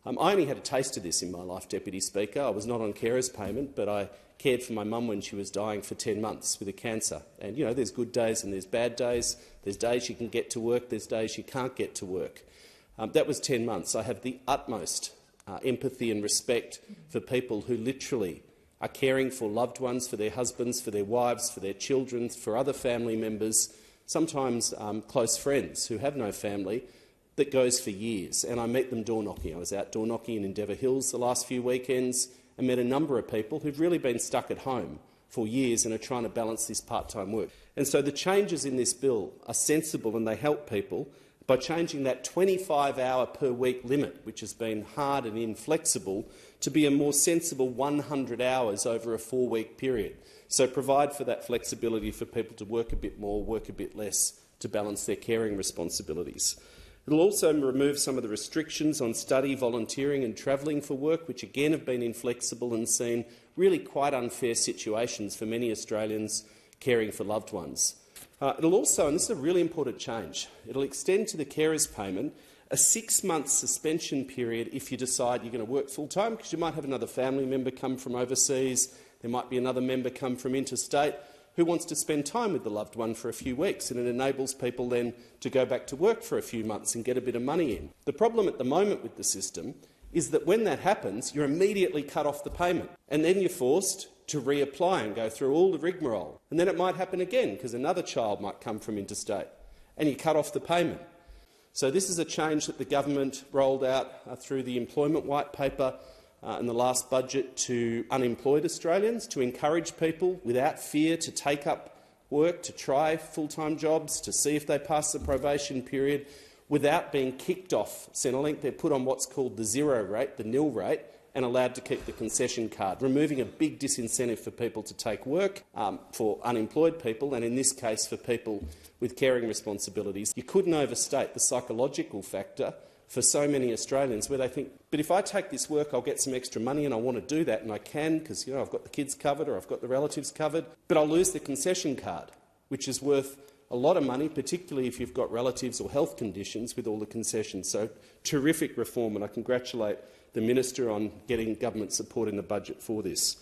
I only had a taste of this in my life, Deputy Speaker. I was not on carers payment, but I cared for my mum when she was dying for 10 months with a cancer. And, you know, there's good days and there's bad days. There's days you can get to work, there's days you can't get to work. That was 10 months. I have the utmost empathy and respect for people who literally are caring for loved ones, for their husbands, for their wives, for their children, for other family members, sometimes close friends who have no family, that goes for years. And I meet them door knocking. I was out door knocking in Endeavour Hills the last few weekends and met a number of people who've really been stuck at home for years and are trying to balance this part-time work. And so the changes in this bill are sensible and they help people by changing that 25-hour-per-week limit, which has been hard and inflexible, to be a more sensible 100 hours over a 4-week period. So provide for that flexibility for people to work a bit more, work a bit less, to balance their caring responsibilities. It will also remove some of the restrictions on study, volunteering and travelling for work, which again have been inflexible and seen really quite unfair situations for many Australians caring for loved ones. It will also, and this is a really important change, it will extend to the carers payment a 6-month suspension period if you decide you're going to work full-time, because you might have another family member come from overseas, there might be another member come from interstate who wants to spend time with the loved one for a few weeks, and it enables people then to go back to work for a few months and get a bit of money in. The problem at the moment with the system is that when that happens, you're immediately cut off the payment, and then you're forced to reapply and go through all the rigmarole. And then it might happen again because another child might come from interstate, and you cut off the payment. So this is a change that the government rolled out through the employment white paper in the last budget to unemployed Australians, to encourage people without fear to take up work, to try full-time jobs, to see if they pass the probation period without being kicked off Centrelink. They're put on what's called the zero rate, the nil rate, and allowed to keep the concession card, removing a big disincentive for people to take work, for unemployed people, and in this case for people with caring responsibilities. You couldn't overstate the psychological factor for so many Australians where they think, but if I take this work I'll get some extra money and I want to do that, and I can because I've got the kids covered or I've got the relatives covered, but I'll lose the concession card, which is worth a lot of money, particularly if you've got relatives or health conditions with all the concessions. So terrific reform, and I congratulate the Minister on getting government support in the budget for this.